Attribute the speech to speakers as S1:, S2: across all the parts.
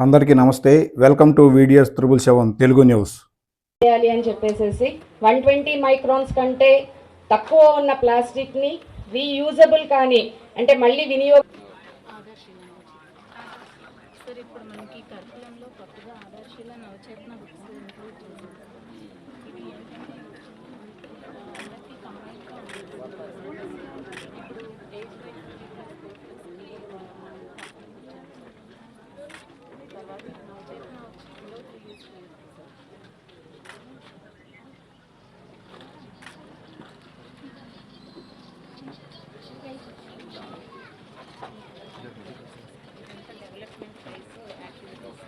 S1: అందరికీ నమస్తే. Welcome to VDS 777 Telugu news.
S2: చేయాలి అని చెప్పేసి 120 మైక్రాన్స్ కంటే తక్కువ ఉన్న ప్లాస్టిక్ని రీయూజబుల్ కానీ అంటే మళ్ళీ వినియోగ
S3: సార్ ఇప్పుడు మనకి కరికులంలో కొత్తగా ఆదర్శిల నవచేతన బుక్స్ ఇంక్లూడ్ చేశారు. ఇది ఏంటంటే అందరికీ కంబైన్గా ఉంటుంది. ఇప్పుడు ఏజ్ వైజ్ తర్వాత నవచేతన వచ్చిందో యూజ్ చేయాలి డెవలప్మెంట్ ప్రైస్ యాక్టివిటీస్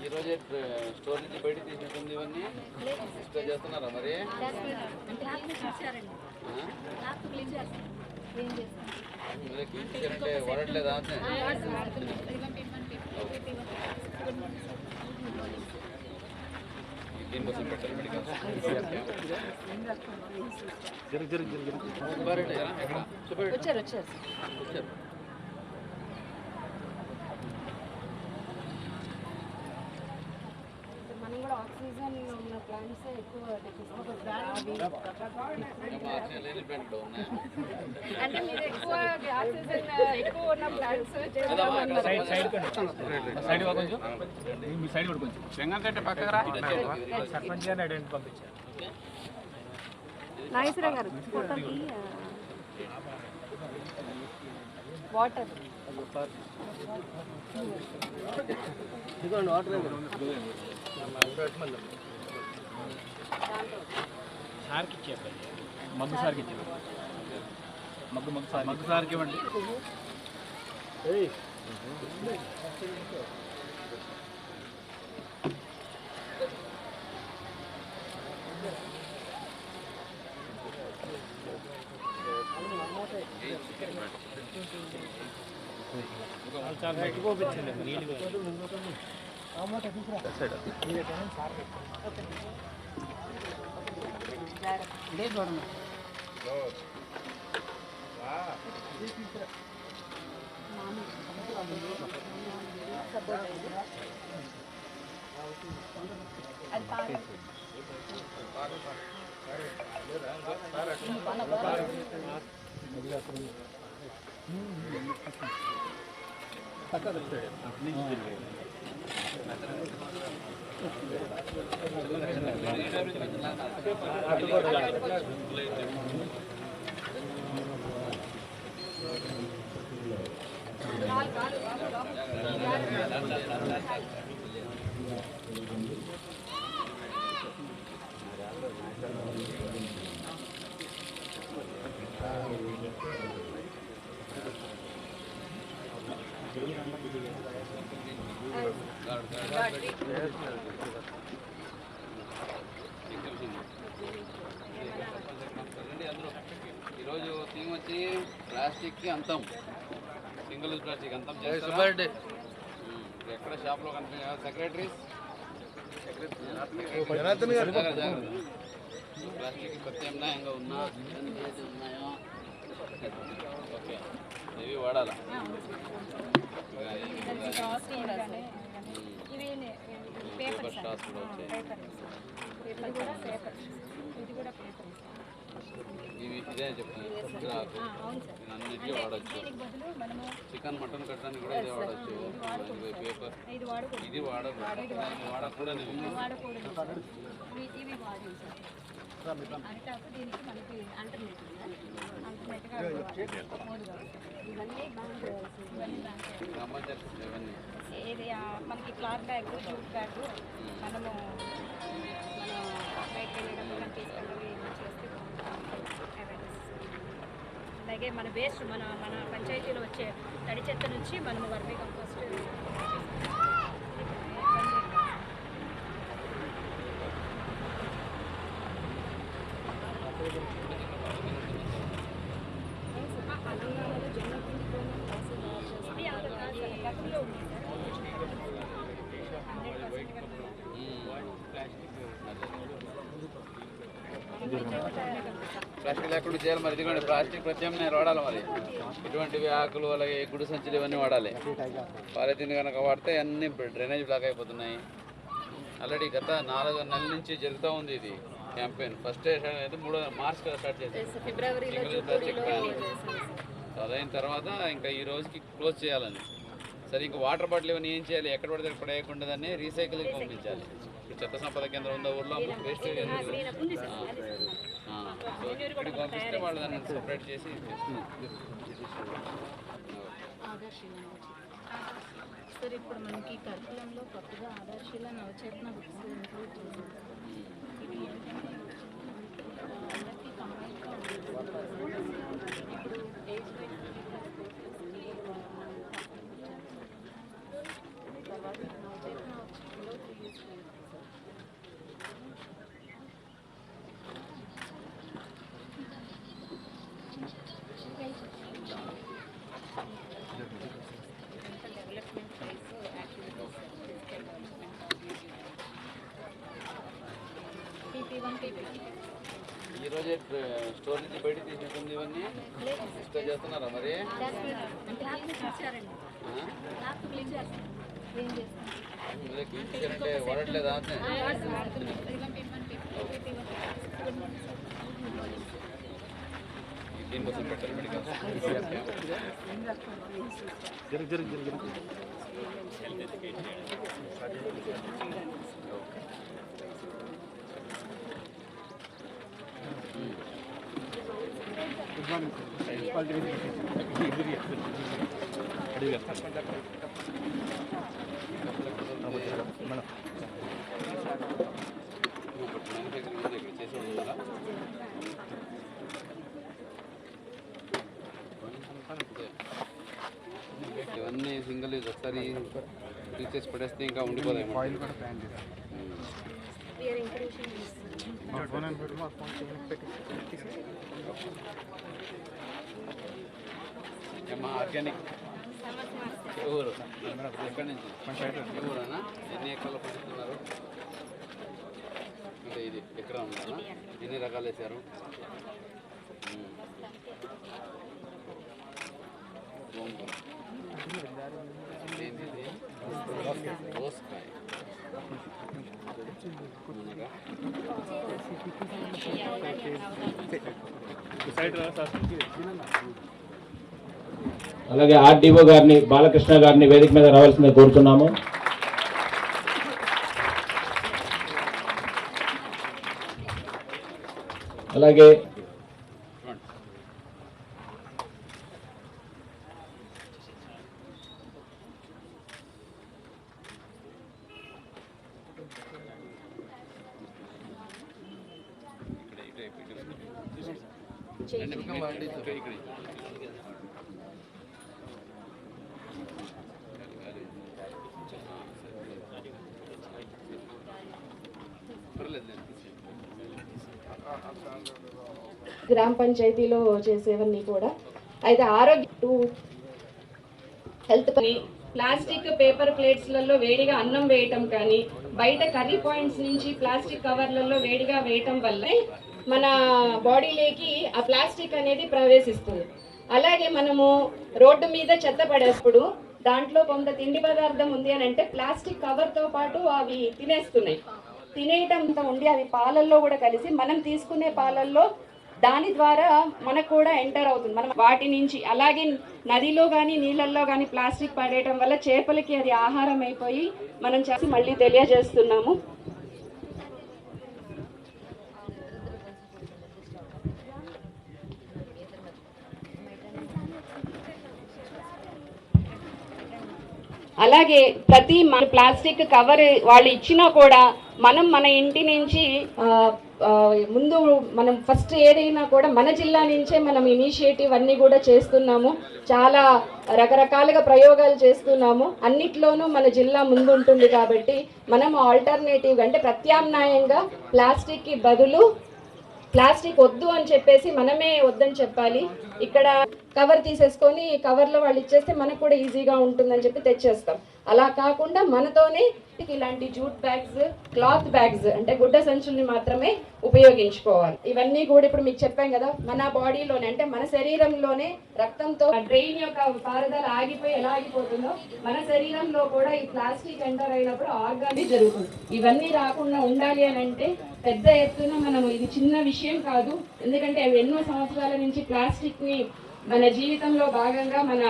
S4: ఈరోజే స్టోర్ నుంచి బయట తీసినట్టుంది. ఇవన్నీ ఇష్టం చేస్తున్నారా మరి? అంటే వాడట్లేదా? దీనికోసం పెట్టాలి మెడికల్
S2: వచ్చారు మనం కూడా ఆక్సిజన్ ఉన్న ప్లాంట్స్ ఎక్కువ అంటే మీరు ఎక్కువ ఆక్సిజన్ ఎక్కువ ఉన్న ప్లాంట్స్ నాగేశ్వర గారు వాటర్
S5: సార్కి ఇచ్చేయండి, మగ్గు సార్కి ఇచ్చేయండి, మగ్గు సార్కి ఇవ్వండి. చాలా పెట్టుకోపించండి నీళ్ళు.
S4: ఈరోజు థీమ్ వచ్చి ప్లాస్టిక్కి అంతం, సింగిల్ యూజ్ ప్లాస్టిక్ అంతం చేస్తారు. ఎక్కడ షాప్లో కనిపించ సెక్రటరీస్ ప్లాస్టిక్ ప్రత్యామ్నాయంగా ఉన్నా ఉన్నాయో ఓకే ఇవి వాడాలా. పేపర్ స్టార్స్ కూడా వచ్చాయి. ఇవి ఇదే చెప్తాను, అన్నిటికీ వాడచ్చు. చికెన్ మటన్ కట్టడానికి కూడా ఇదే వాడచ్చు. పేపర్ ఇది వాడకూడదు.
S3: ఏది మనకి క్లాత్ బ్యాగ్, జూట్ బ్యాగ్ మనము బయటకు వెళ్ళడం తీసుకెళ్ళి చేస్తే అలాగే మన వేస్ట్ మన పంచాయతీలో వచ్చే తడి చెత్త నుంచి మనము వర్మీ కంపోస్ట్ గతంలో ఉంది
S4: ప్లాస్టిక్ ఎప్పుడు చేయాలి మరి? ఇదిగోండి ప్లాస్టిక్ ప్రత్యామ్నాయం వాడాలి మరి. ఇటువంటివి ఆకులు అలాగే గుడి సంచులు ఇవన్నీ వాడాలి. పాలిథిన్ కనుక వాడితే అన్ని డ్రైనేజ్ బ్లాక్ అయిపోతున్నాయి. ఆల్రెడీ గత 4 నెలల నుంచి జరుగుతూ ఉంది ఇది క్యాంపెయిన్. ఫస్ట్ అయితే 3 మార్చ్ స్టార్ట్ చేశారు సింగిల్ ప్లాస్టిక్ బ్యాన్. అదైన తర్వాత ఇంకా ఈ రోజుకి క్లోజ్ చేయాలని. సరే ఇంకా వాటర్ బాటిల్ ఇవన్నీ ఏం చేయాలి? ఎక్కడ పడితే అక్కడ పడేయకుండా దాన్ని రీసైక్లింగ్ పంపించాలి. ఇప్పుడు చెత్త సంపద కేంద్రం ఉందో ఊర్లో వేస్టేజ్ ఇక్కడికి పంపిస్తే వాళ్ళు దాన్ని సపరేట్ చేసి
S3: సార్ ఇప్పుడు మనకి కరికులంలో కొత్తగా ఆదర్శిల నవచేతన బుక్స్ ఇంక్లూడ్ చేశారు. ఇది ఏంటంటే అందరికీ కంబైన్గా ఉంటుంది. ఇప్పుడు ఏజ్ తర్వాత నవచేతన వచ్చి 3 years
S4: ఈ రోజే స్టోర్ నుంచి బయట తీసినట్టుంది. ఇవన్నీ ఇష్టం చేస్తున్నారా మరి? అంటే వాడట్లేదా? దీనికోసం పెట్టాలి మెడికల్. ఇవన్నీ సింగిల్ యూజ్ ఒకసారి తీసేసి పడేస్తే ఇంకా ఉండిపోతాయి. ఆర్గానిక్ ఊరు ఎక్కడి నుంచి? ఊరేనా? ఎన్ని ఎకరాలు పండిస్తున్నారు? అంటే ఇది ఎకరా ఉందా? ఎన్ని రకాలు వేసారు? దోసకాయ
S6: అలాగే ఆర్డీఓ గారిని బాలకృష్ణ గారిని వేదిక మీద రావాల్సిందిగా కోరుతున్నాము. అలాగే
S2: గ్రామ పంచాయతీలో చేసేవన్నీ కూడా అయితే ఆరోగ్య హెల్త్ పని ప్లాస్టిక్ పేపర్ ప్లేట్స్లలో వేడిగా అన్నం వేయటం కానీ బయట కర్రీ పాయింట్స్ నుంచి ప్లాస్టిక్ కవర్లలో వేడిగా వేయటం వల్ల మన బాడీలోకి ఆ ప్లాస్టిక్ అనేది ప్రవేశిస్తుంది. అలాగే మనము రోడ్డు మీద చెత్త పడేప్పుడు దాంట్లో కొంత తిండి పదార్థం ఉంది అని అంటే ప్లాస్టిక్ కవర్తో పాటు అవి తినేస్తున్నాయి. తినేయటంతో ఉండి అవి పాలల్లో కూడా కలిసి మనం తీసుకునే పాలల్లో దాని ద్వారా మనకు కూడా ఎంటర్ అవుతుంది. మనం వాటి నుంచి అలాగే నదిలో కానీ నీళ్ళల్లో కానీ ప్లాస్టిక్ పడేయటం వల్ల చేపలకి అది ఆహారం అయిపోయి మనం చేసి మళ్ళీ తెలియజేస్తున్నాము. అలాగే ప్రతి ప్లాస్టిక్ కవర్ వాళ్ళు ఇచ్చినా కూడా మనం మన ఇంటి నుంచి ముందు మనం ఫస్ట్ ఏదైనా కూడా మన జిల్లా నుంచే మనం ఇనిషియేటివ్ అన్నీ కూడా చేస్తున్నాము. చాలా రకరకాలుగా ప్రయోగాలు చేస్తున్నాము. అన్నిట్లోనూ మన జిల్లా ముందు ఉంటుంది కాబట్టి మనం ఆల్టర్నేటివ్ అంటే ప్రత్యామ్నాయంగా ప్లాస్టిక్కి బదులు ప్లాస్టిక్ వద్దు అని చెప్పేసి మనమే వద్దని చెప్పాలి. ఇక్కడ కవర్ తీసేసుకొని కవర్లో వాళ్ళు ఇచ్చేస్తే మనకు కూడా ఈజీగా ఉంటుందని చెప్పి తెచ్చేస్తాం. అలా కాకుండా మనతోనే ఇలాంటి జూట్ బ్యాగ్స్, క్లాత్ బ్యాగ్స్ అంటే గుడ్డ సంచుల్ని మాత్రమే ఉపయోగించుకోవాలి. ఇవన్నీ కూడా ఇప్పుడు మీకు చెప్పాం కదా, మన బాడీలోనే అంటే మన శరీరంలోనే రక్తంతో డ్రైన్ యొక్క పారుదల ఆగిపోయి ఎలా ఆగిపోతుందో మన శరీరంలో కూడా ఈ ప్లాస్టిక్ ఎంటర్ అయినప్పుడు ఆర్గాన్ జరుగుతుంది. ఇవన్నీ రాకుండా ఉండాలి అని అంటే పెద్ద ఎత్తున మనం, ఇది చిన్న విషయం కాదు, ఎందుకంటే అవి ఎన్నో సంవత్సరాల నుంచి ప్లాస్టిక్ ని మన జీవితంలో భాగంగా మన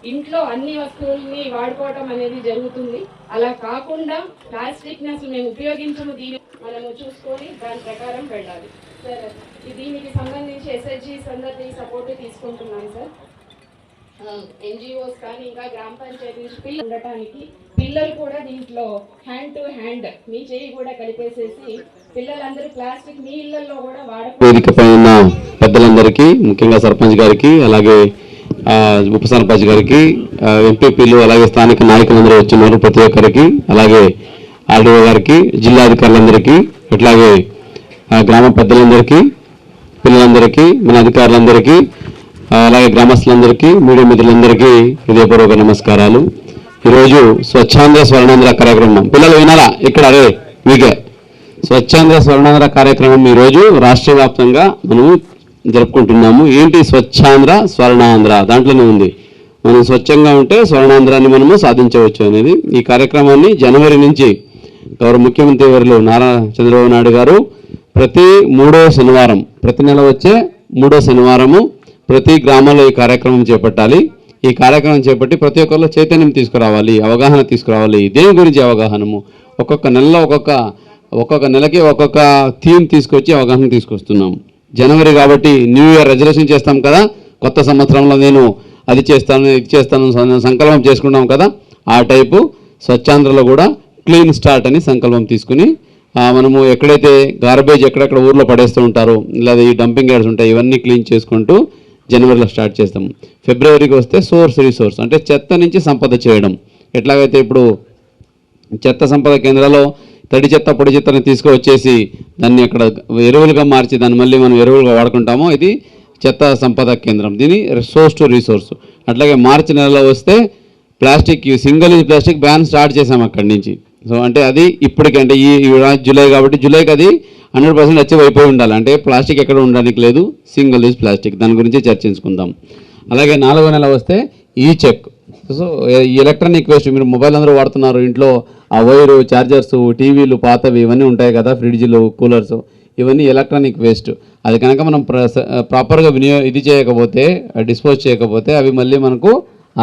S2: ఇంట్లో అన్ని వస్తువుల్ని వాడుకోవటం అనేది జరుగుతుంది. అలా కాకుండా ప్లాస్టిక్ ని అసలు మేము ఉపయోగించము, దీన్ని మనము చూసుకొని దాని ప్రకారం వెళ్ళాలి. సార్ దీనికి సంబంధించి ఎస్హెచ్జీస్ అందరినీ సపోర్ట్ తీసుకుంటున్నాను సార్. ఎన్జిఓస్ కానీ ఇంకా గ్రామ పంచాయతీ నుంచి పిల్లలు ఉండటానికి పిల్లలు కూడా దీంట్లో హ్యాండ్ టు హ్యాండ్ మీ చేయి కూడా కలిపేసేసి పిల్లలందరూ ప్లాస్టిక్ మీ ఇళ్లలో కూడా
S7: వేదిక పైన పెద్దలందరికీ, ముఖ్యంగా సర్పంచ్ గారికి, అలాగే ఉప సర్పంచ్ గారికి, ఎంపీపీలు, అలాగే స్థానిక నాయకులందరూ వచ్చినారు ప్రతి ఒక్కరికి, అలాగే ఆర్డీఓ గారికి, జిల్లాధికారులందరికీ, అట్లాగే గ్రామ పెద్దలందరికీ, పిల్లలందరికీ, మన అధికారులందరికీ, అలాగే గ్రామస్తులందరికీ, మీడియా మిత్రులందరికీ హృదయపూర్వక నమస్కారాలు. ఈరోజు స్వచ్ఛాంధ్ర స్వర్ణాంధ్ర కార్యక్రమం పిల్లలు వినాలా ఇక్కడ? అరే మీకే స్వచ్ఛాంధ్ర స్వర్ణాంధ్ర కార్యక్రమం ఈరోజు రాష్ట్ర వ్యాప్తంగా మనము జరుపుకుంటున్నాము. ఏంటి స్వచ్ఛాంధ్ర స్వర్ణాంధ్ర? దాంట్లోనే ఉంది, మనం స్వచ్ఛంగా ఉంటే స్వర్ణాంధ్రాన్ని మనము సాధించవచ్చు అనేది. ఈ కార్యక్రమాన్ని జనవరి నుంచి గౌరవ ముఖ్యమంత్రి వర్యులు నారా చంద్రబాబు నాయుడు గారు ప్రతి 3వ శనివారం, ప్రతి నెల వచ్చే 3వ శనివారము ప్రతి గ్రామంలో ఈ కార్యక్రమం చేపట్టాలి. ఈ కార్యక్రమం చేపట్టి ప్రతి ఒక్కరిలో చైతన్యం తీసుకురావాలి, అవగాహన తీసుకురావాలి. దేని గురించి అవగాహనము? ఒక్కొక్క నెలలో ఒక్కొక్క నెలకి ఒక్కొక్క థీమ్ తీసుకొచ్చి అవగాహన తీసుకొస్తున్నాం. జనవరి కాబట్టి న్యూ ఇయర్ రెజల్యూషన్ చేస్తాం కదా, కొత్త సంవత్సరంలో నేను అది చేస్తాను ఇది చేస్తాను సంకల్పం చేసుకుంటాం కదా, ఆ టైపు స్వచ్ఛాంధ్రలో కూడా క్లీన్ స్టార్ట్ అని సంకల్పం తీసుకుని మనము ఎక్కడైతే గార్బేజ్ ఎక్కడెక్కడ ఊర్లో పడేస్తూ ఉంటారో, లేదా ఈ డంపింగ్ యార్డ్స్ ఉంటాయి, ఇవన్నీ క్లీన్ చేసుకుంటూ జనవరిలో స్టార్ట్ చేస్తాం. ఫిబ్రవరికి వస్తే సోర్స్ రీసోర్స్ అంటే చెత్త నుంచి సంపద చేయడం. ఎట్లాగైతే ఇప్పుడు చెత్త సంపద కేంద్రాల్లో తడి చెత్త పొడి చెత్తని తీసుకువచ్చేసి దాన్ని అక్కడ ఎరువులుగా మార్చి దాన్ని మళ్ళీ మనం ఎరువులుగా వాడుకుంటామో ఇది చెత్త సంపద కేంద్రం. దీని సోర్స్ టు రీసోర్స్. అట్లాగే మార్చి నెలలో వస్తే plastic, single use plastic ban start చేసాం అక్కడి నుంచి. సో అంటే అది ఇప్పటికి అంటే ఈ జూలై కాబట్టి జూలైకి అది 100% అచీవ్ అయిపోయి ఉండాలి. అంటే ప్లాస్టిక్ ఎక్కడ ఉండడానికి లేదు, సింగిల్ యూజ్ ప్లాస్టిక్, దాని గురించి చర్చించుకుందాం. అలాగే 4వ నెల వస్తే ఈ చెక్. సో ఎలక్ట్రానిక్ వేస్ట్ మీరు మొబైల్ అందరూ వాడుతున్నారు, ఇంట్లో ఆ వైరు, ఛార్జర్స్, టీవీలు పాతవి ఇవన్నీ ఉంటాయి కదా, ఫ్రిడ్జ్లు, కూలర్స్, ఇవన్నీ ఎలక్ట్రానిక్ వేస్ట్. అది కనుక మనం ప్రాపర్గా ఇది చేయకపోతే, డిస్పోజ్ చేయకపోతే అవి మళ్ళీ మనకు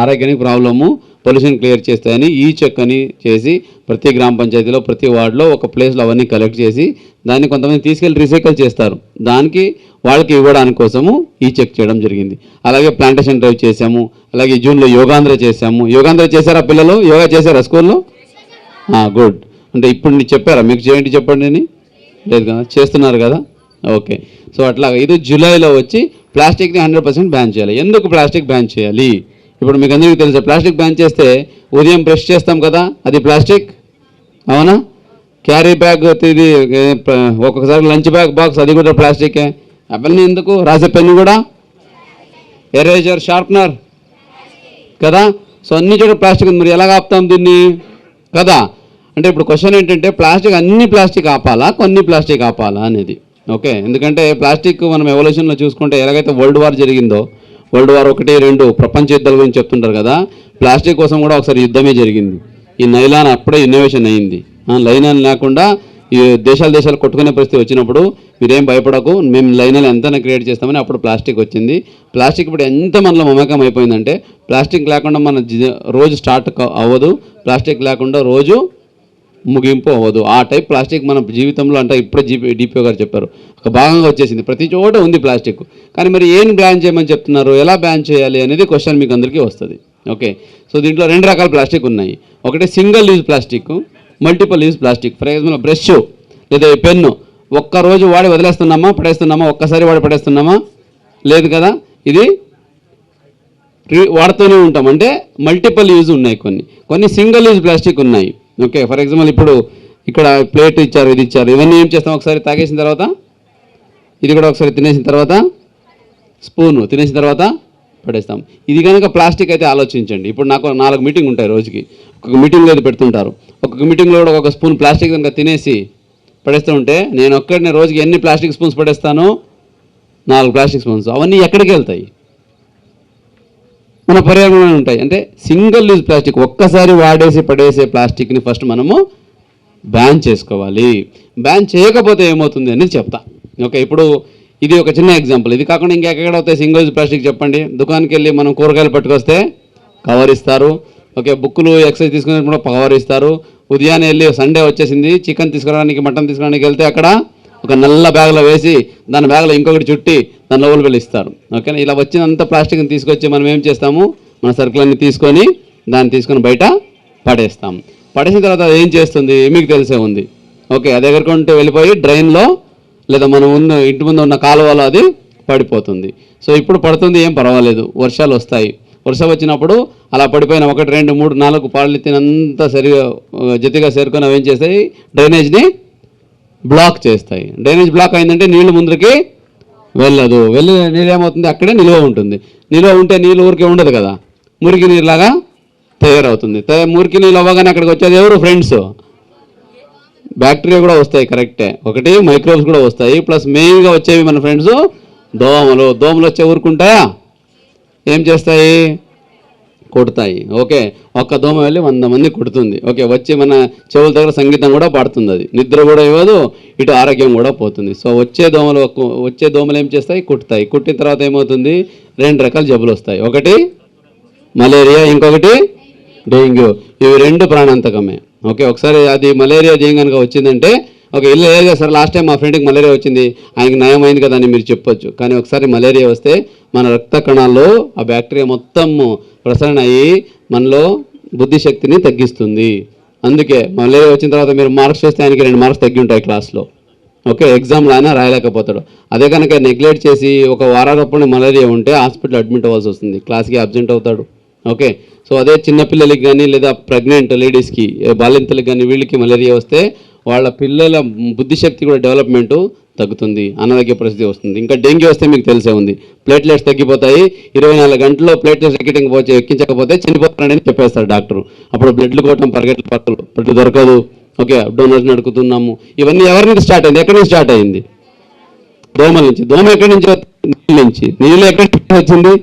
S7: ఆరోగ్యానికి ప్రాబ్లము, పొల్యూషన్ క్లియర్ చేస్తాయని ఈ చెక్ అని చేసి ప్రతి గ్రామ పంచాయతీలో ప్రతి వార్డులో ఒక ప్లేస్లో అవన్నీ కలెక్ట్ చేసి దాన్ని కొంతమంది తీసుకెళ్ళి రీసైకిల్ చేస్తారు, దానికి వాళ్ళకి ఇవ్వడానికి కోసము ఈ చెక్ చేయడం జరిగింది. అలాగే ప్లాంటేషన్ డ్రైవ్ చేసాము. అలాగే జూన్లో యోగాంధ్ర చేసాము. యోగాంధ్ర చేశారా పిల్లలు? యోగా చేశారా స్కూల్లో? గుడ్. అంటే ఇప్పుడు నీకు చెప్పారా? మీకు చేయండి చెప్పండి అని లేదు కదా, చేస్తున్నారు కదా, ఓకే. సో అట్లాగా ఇది జూలైలో వచ్చి ప్లాస్టిక్ని 100% బ్యాన్ చేయాలి. ఎందుకు ప్లాస్టిక్ బ్యాన్ చేయాలి? ఇప్పుడు మీకు అందరికీ తెలుసు, ప్లాస్టిక్ బ్యాన్ చేస్తే ఉదయం బ్రష్ చేస్తాం కదా, అది ప్లాస్టిక్ అవునా? క్యారీ బ్యాగ్, ఇది ఒక్కొక్కసారి లంచ్ బ్యాగ్ బాక్స్, అది కూడా ప్లాస్టికే. అవన్నీ ఎందుకు? రాసే పెన్ను కూడా, ఎరేజర్, షార్ప్నర్ కదా, సో అన్ని చోట్ల ప్లాస్టిక్ ఉంది. మరి ఎలా ఆపుతాం దీన్ని కదా? అంటే ఇప్పుడు క్వశ్చన్ ఏంటంటే ప్లాస్టిక్ అన్ని ప్లాస్టిక్ ఆపాలా, కొన్ని ప్లాస్టిక్ ఆపాలా అనేది. ఓకే, ఎందుకంటే ప్లాస్టిక్ మనం ఎవల్యూషన్లో చూసుకుంటే ఎలాగైతే వరల్డ్ వార్ జరిగిందో, వరల్డ్ వార్ 1, 2 ప్రపంచ యుద్ధాల గురించి చెప్తుంటారు కదా, ప్లాస్టిక్ కోసం కూడా ఒకసారి యుద్ధమే జరిగింది. ఈ నైలాన్ అప్పుడే ఇన్నోవేషన్ అయింది. లైనాన్ లేకుండా ఈ దేశాలు కొట్టుకునే పరిస్థితి వచ్చినప్పుడు మీరేం భయపడకు, మేము లైనాలు ఎంతైనా క్రియేట్ చేస్తామని అప్పుడు ప్లాస్టిక్ వచ్చింది. ప్లాస్టిక్ ఇప్పుడు ఎంత మనలో మమేకం అయిపోయిందంటే ప్లాస్టిక్ లేకుండా మన రోజు స్టార్ట్ అవ్వదు, ప్లాస్టిక్ లేకుండా రోజు ముగింపు అవ్వదు. ఆ టైప్ ప్లాస్టిక్ మన జీవితంలో అంటే ఇప్పుడే డిపిఓ గారు చెప్పారు, ఒక భాగంగా వచ్చేసింది. ప్రతి చోట ఉంది ప్లాస్టిక్. కానీ మరి ఏం బ్యాన్ చేయమని చెప్తున్నారు, ఎలా బ్యాన్ చేయాలి అనేది క్వశ్చన్ మీకు అందరికీ వస్తుంది. ఓకే, సో దీంట్లో 2 రకాల ప్లాస్టిక్ ఉన్నాయి. ఒకటి single use plastic, multiple use plastic. For example brush లేదా పెన్ను ఒక్కరోజు వాడి వదిలేస్తున్నామా, పడేస్తున్నామా? ఒక్కసారి వాడి పడేస్తున్నామా? లేదు కదా. ఇది వాడుతూనే ఉంటాం. అంటే మల్టిపుల్ యూజ్ ఉన్నాయి, కొన్ని సింగిల్ యూజ్ ప్లాస్టిక్ ఉన్నాయి. ఓకే, ఫర్ ఎగ్జాంపుల్ ఇప్పుడు ఇక్కడ ప్లేట్ ఇచ్చారు, ఇది ఇచ్చారు, ఇవన్నీ ఏం చేస్తాం? ఒకసారి తాగేసిన తర్వాత ఇది కూడా ఒకసారి తినేసిన తర్వాత స్పూను, తినేసిన తర్వాత పడేస్తాం. ఇది కనుక ప్లాస్టిక్ అయితే ఆలోచించండి. ఇప్పుడు నాకు 4 మీటింగ్ ఉంటాయి రోజుకి, ఒక్కొక్క మీటింగ్లో అయితే పెడుతుంటారు. ఒక్కొక్క మీటింగ్లో కూడా ఒక స్పూన్ ప్లాస్టిక్ కనుక తినేసి పడేస్తూ ఉంటే నేను ఒక్కడిని రోజుకి ఎన్ని ప్లాస్టిక్ స్పూన్స్ పడేస్తాను? 4 ప్లాస్టిక్ స్పూన్స్. అవన్నీ ఎక్కడికి వెళ్తాయి? మన పర్యావరణంలో ఉంటాయి. అంటే సింగిల్ యూజ్ ప్లాస్టిక్, ఒక్కసారి వాడేసి పడేసే ప్లాస్టిక్ని ఫస్ట్ మనము బ్యాన్ చేసుకోవాలి. బ్యాన్ చేయకపోతే ఏమవుతుంది అనేది చెప్తా. ఓకే, ఇప్పుడు ఇది ఒక చిన్న ఎగ్జాంపుల్. ఇది కాకుండా ఇంకెక్కడ అవుతాయి సింగిల్ యూజ్ ప్లాస్టిక్ చెప్పండి? దుకాణానికి వెళ్ళి మనం కూరగాయలు పట్టుకొస్తే కవర్ ఇస్తారు. ఓకే, బుక్కులు ఎక్సైజ్ తీసుకునేటప్పుడు కవర్ ఇస్తారు. ఉదయాన్నే వెళ్ళి సండే వచ్చేసింది చికెన్ తీసుకురావడానికి మటన్ తీసుకురావడానికి వెళ్తే అక్కడ ఒక నల్ల బ్యాగ్లో వేసి దాని బ్యాగ్లో ఇంకొకటి చుట్టి దాని లోపల వెళ్ళి ఇస్తారు. ఓకేనా? ఇలా వచ్చినంత ప్లాస్టిక్ని తీసుకొచ్చి మనం ఏం చేస్తాము? మన సరుకులన్నీ తీసుకొని దాన్ని తీసుకొని బయట పడేస్తాం. పడేసిన తర్వాత అది ఏం చేస్తుంది మీకు తెలిసే ఉంది. ఓకే, అది ఎగరుకుంటూ వెళ్ళిపోయి డ్రైన్లో లేదా మనం ఇంటి ముందు ఉన్న కాలువలో అది పడిపోతుంది. సో ఇప్పుడు పడుతుంది, ఏం పర్వాలేదు, వర్షాలు వస్తాయి. వర్షం వచ్చినప్పుడు అలా పడిపోయిన 1, 2, 3, 4 పాలిథినంతా సరిగా జతిగా చేరుకొని అవి ఏం చేస్తాయి? డ్రైనేజ్ని బ్లాక్ చేస్తాయి. డ్రైనేజ్ బ్లాక్ అయిందంటే నీళ్లు ముందుకి వెళ్ళదు. నీళ్ళు ఏమవుతుంది? అక్కడే నిల్వ ఉంటుంది. నిల్వ ఉంటే నీళ్ళు ఊరికే ఉండదు కదా, మురికి నీరులాగా తయారవుతుంది. మురికి నీళ్ళు అవ్వగానే అక్కడికి వచ్చేది ఎవరు? ఫ్రెండ్స్. బ్యాక్టీరియా కూడా వస్తాయి, కరెక్టే. ఒకటి మైక్రోబ్స్ కూడా వస్తాయి. ప్లస్ మెయిన్గా వచ్చేవి మన ఫ్రెండ్స్ దోమలు. దోమలు వచ్చే ఊరుకుంటాయా? ఏం చేస్తాయి? కొడతాయి. ఓకే, ఒక్క దోమ వెళ్ళి 100 మంది కొడుతుంది. ఓకే, వచ్చి మన చెవుల దగ్గర సంగీతం కూడా పాడుతుంది. అది నిద్ర కూడా ఇవ్వదు, ఇటు ఆరోగ్యం కూడా పోతుంది. సో వచ్చే దోమలు ఏం చేస్తాయి? కుట్టుతాయి. కుట్టిన తర్వాత ఏమవుతుంది? 2 రకాల జబ్బులు వస్తాయి. ఒకటి మలేరియా, ఇంకొకటి డెంగ్యూ. ఇవి 2 ప్రాణాంతకమే. ఓకే, ఒకసారి అది మలేరియా డెంగ్యూ కనుక వచ్చిందంటే ఓకే, ఇల్లు ఏదో సార్ లాస్ట్ టైం మా ఫ్రెండ్కి మలేరియా వచ్చింది, ఆయనకి నయమైంది కదా అని మీరు చెప్పొచ్చు. కానీ ఒకసారి మలేరియా వస్తే మన రక్త కణాల్లో ఆ బ్యాక్టీరియా మొత్తం ప్రసరణ అయ్యి మనలో బుద్ధిశక్తిని తగ్గిస్తుంది. అందుకే మలేరియా వచ్చిన తర్వాత మీరు మార్క్స్ చూస్తే ఆయనకి 2 మార్క్స్ తగ్గి ఉంటాయి క్లాస్లో. ఓకే, ఎగ్జామ్లో అయినా రాయలేకపోతాడు. అదే కనుక నెగ్లెక్ట్ చేసి ఒక వారాలప్పుడు మలేరియా ఉంటే హాస్పిటల్ అడ్మిట్ అవ్వాల్సి వస్తుంది, క్లాస్కి అబ్సెంట్ అవుతాడు. ఓకే, సో అదే చిన్నపిల్లలకి కానీ లేదా ప్రెగ్నెంట్ లేడీస్కి, బాలింతలకు కానీ వీళ్ళకి మలేరియా వస్తే వాళ్ళ పిల్లల బుద్ధిశక్తి కూడా డెవలప్మెంటు తగ్గుతుంది, అనారోగ్య పరిస్థితి వస్తుంది. ఇంకా డెంగ్యూ వస్తే మీకు తెలిసే ఉంది, ప్లేట్లెట్స్ తగ్గిపోతాయి. 24 గంటల్లో ప్లేట్లెట్స్ ఎక్కించకపోతే చనిపోతాడని చెప్పేస్తారు డాక్టర్. అప్పుడు బ్లడ్లు కొట్టడం పరిగెట్లు పక్కలు, బ్లడ్ దొరకదు. ఓకే, డోనర్స్ నడుకుతున్నాము. ఇవన్నీ ఎవరి నుంచి స్టార్ట్ అయింది? ఎక్కడి నుంచి స్టార్ట్ అయింది? దోమల నుంచి. దోమ ఎక్కడి నుంచి? నీళ్ళ నుంచి. నీళ్ళు ఎక్కడి నుంచి వచ్చింది?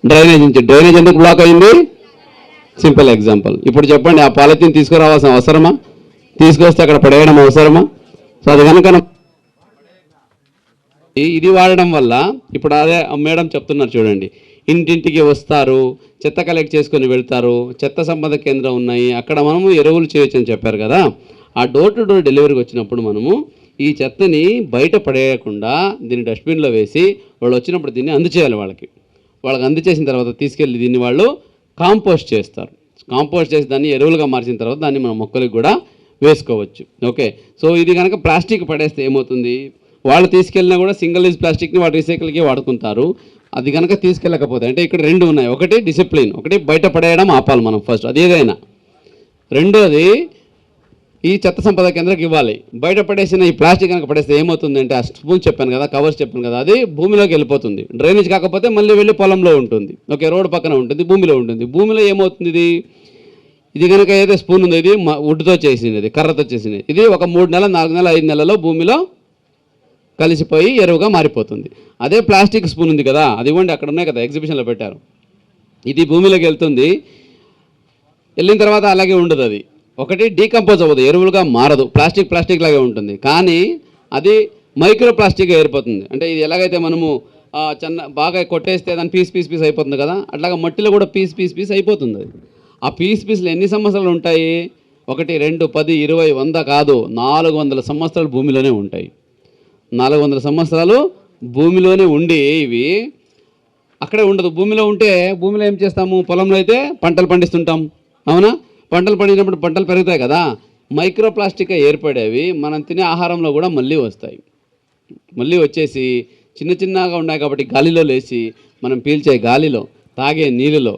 S7: డ్రైనేజ్ నుంచి. డ్రైనేజ్ ఎందుకు బ్లాక్ అయింది? Simple example. ఇప్పుడు చెప్పండి, ఆ పాలిథిన్ తీసుకురావాల్సిన అవసరమా? తీసుకొస్తే అక్కడ పడేయడం అవసరమా? సో అది కనుక ఇది వాడడం వల్ల ఇప్పుడు అదే మేడం చెప్తున్నారు చూడండి, ఇంటింటికి వస్తారు, చెత్త కలెక్ట్ చేసుకొని వెళ్తారు, చెత్త సంపద కేంద్రం ఉన్నాయి, అక్కడ మనము ఎరువులు చేయొచ్చు అని చెప్పారు కదా. ఆ డోర్ టు డోర్ డెలివరీకి వచ్చినప్పుడు మనము ఈ చెత్తని బయట పడేయకుండా దీన్ని డస్ట్బిన్లో వేసి వాళ్ళు వచ్చినప్పుడు దీన్ని అందచేయాలి. వాళ్ళకి అందచేసిన తర్వాత తీసుకెళ్ళి దీన్ని వాళ్ళు కాంపోస్ట్ చేస్తారు. కాంపోస్ట్ చేసి దాన్ని ఎరువులుగా మార్చిన తర్వాత దాన్ని మన మొక్కలకు కూడా వేసుకోవచ్చు. ఓకే, సో ఇది కనుక ప్లాస్టిక్ పడేస్తే ఏమవుతుంది? వాళ్ళు తీసుకెళ్ళినా కూడా సింగిల్ యూజ్ ప్లాస్టిక్ని వాడు రీసైకిల్కి వాడుకుంటారు. అది కనుక తీసుకెళ్ళకపోతే అంటే ఇక్కడ 2 ఉన్నాయి. ఒకటి డిసిప్లిన్, ఒకటి బయట పడేయడం ఆపాలి మనం ఫస్ట్, అది ఏదైనా. రెండోది ఈ చెత్త సంపద కేంద్రానికి ఇవ్వాలి. బయట పడేసిన ఈ ప్లాస్టిక్ కనుక పడేస్తే ఏమవుతుందంటే, ఆ స్పూన్స్ చెప్పాను కదా, కవర్స్ చెప్పాను కదా, అది భూమిలోకి వెళ్ళిపోతుంది. డ్రైనేజ్ కాకపోతే మళ్ళీ వెళ్ళి పొలంలో ఉంటుంది. ఓకే, రోడ్డు పక్కన ఉంటుంది, భూమిలో ఉంటుంది. భూమిలో ఏమవుతుంది? ఇది కనుక ఏదైతే స్పూన్ ఉందో ఇది వుడ్తో చేసినది, కర్రతో చేసినది. ఇది ఒక 3 నెలలు, 4 నెలలు, 5 నెలల్లో భూమిలో కలిసిపోయి ఎరువుగా మారిపోతుంది. అదే ప్లాస్టిక్ స్పూన్ ఉంది కదా, అది ఇవ్వండి, అక్కడ ఉన్నాయి కదా, ఎగ్జిబిషన్లో పెట్టారు. ఇది భూమిలోకి వెళ్తుంది, వెళ్ళిన తర్వాత అలాగే ఉండదు. అది ఒకటి డీకంపోజ్ అవ్వదు, ఎరువులుగా మారదు, ప్లాస్టిక్ లాగే ఉంటుంది. కానీ అది మైక్రో ప్లాస్టిక్గా ఏర్పడుతుంది. అంటే ఇది ఎలాగైతే మనము బాగా కొట్టేస్తే దాని పీస్ అయిపోతుంది కదా, అట్లాగా మట్టిలో కూడా పీస్ అయిపోతుంది. అది ఆ పీస్లు ఎన్ని సంవత్సరాలు ఉంటాయి? 1, 2, 10, 20, 100 కాదు, 400 సంవత్సరాలు భూమిలోనే ఉంటాయి. 400 సంవత్సరాలు భూమిలోనే ఉండి ఇవి అక్కడే ఉండదు. భూమిలో ఉంటే భూమిలో ఏం చేస్తాము? పొలంలో అయితే పంటలు పండిస్తుంటాం, అవునా? పంటలు పండినప్పుడు పంటలు పెరుగుతాయి కదా, మైక్రో ప్లాస్టిక్ ఏర్పడేవి మనం తినే ఆహారంలో కూడా మళ్ళీ వస్తాయి. మళ్ళీ వచ్చేసి చిన్నగా ఉన్నాయి కాబట్టి గాలిలో లేచి మనం పీల్చే గాలిలో, తాగే నీళ్ళలో,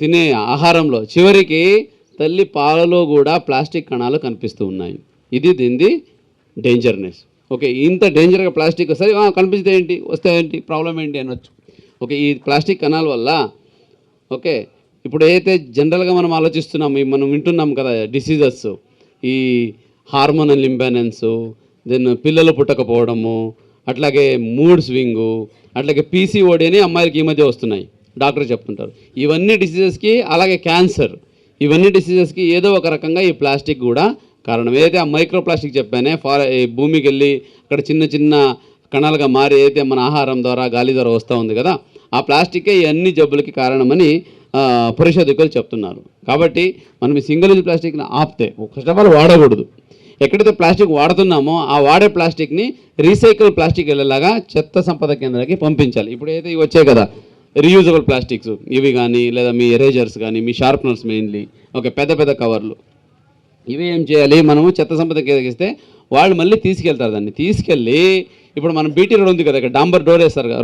S7: తినే ఆహారంలో, చివరికి తల్లి పాలలో కూడా ప్లాస్టిక్ కణాలు కనిపిస్తూ ఉన్నాయి. ఇది దీనిది డేంజర్నెస్. ఓకే, ఇంత డేంజర్గా ప్లాస్టిక్ వస్తే కనిపిస్తే ఏంటి, వస్తే ఏంటి, ప్రాబ్లం ఏంటి అనొచ్చు. ఓకే, ఈ ప్లాస్టిక్ కణాల వల్ల ఓకే ఇప్పుడు ఏదైతే జనరల్గా మనం ఆలోచిస్తున్నాం, మనం వింటున్నాం కదా డిసీజెస్, ఈ హార్మోనల్ ఇంబ్యాలెన్స్, దెన్ పిల్లలు పుట్టకపోవడము, అట్లాగే మూడ్ స్వింగు, అట్లాగే పీసీఓడి అని అమ్మాయిలకి ఈ మధ్య వస్తున్నాయి, డాక్టర్ చెప్తుంటారు. ఇవన్నీ డిసీజెస్కి, అలాగే క్యాన్సర్, ఇవన్నీ డిసీజెస్కి ఏదో ఒక రకంగా ఈ ప్లాస్టిక్ కూడా కారణం. ఏదైతే ఆ మైక్రో ప్లాస్టిక్ చెప్పానే, భూమికి వెళ్ళి అక్కడ చిన్న చిన్న కణాలుగా మారి ఏదైతే మన ఆహారం ద్వారా, గాలి ద్వారా వస్తూ ఉంది కదా, ఆ ప్లాస్టికే ఈ అన్ని జబ్బులకి కారణమని పరిశోధకులు చెప్తున్నారు. కాబట్టి మనం ఈ సింగిల్ యూజ్ ప్లాస్టిక్ని ఆపితే ఫస్ట్ ఆఫ్ ఆల్ వాడకూడదు. ఎక్కడైతే ప్లాస్టిక్ వాడుతున్నామో ఆ వాడే ప్లాస్టిక్ని రీసైకిల్ ప్లాస్టిక్ వెళ్ళేలాగా చెత్త సంపద కేంద్రానికి పంపించాలి. ఇప్పుడు ఏదైతే ఇవి వచ్చాయి కదా రీయూజబుల్ ప్లాస్టిక్స్, ఇవి కానీ లేదా మీ ఎరేజర్స్ కానీ, మీ షార్ప్నర్స్ మెయిన్లీ, ఓకే, పెద్ద పెద్ద కవర్లు, ఇవి ఏం చేయాలి, మనము చెత్త సంపద కేంద్రానికి వాళ్ళు మళ్ళీ తీసుకెళ్తారు. దాన్ని తీసుకెళ్ళి ఇప్పుడు మనం బీటీ రోడ్ ఉంది కదా, ఇక్కడ డాంబర్ డోర్ వేస్తారు కదా,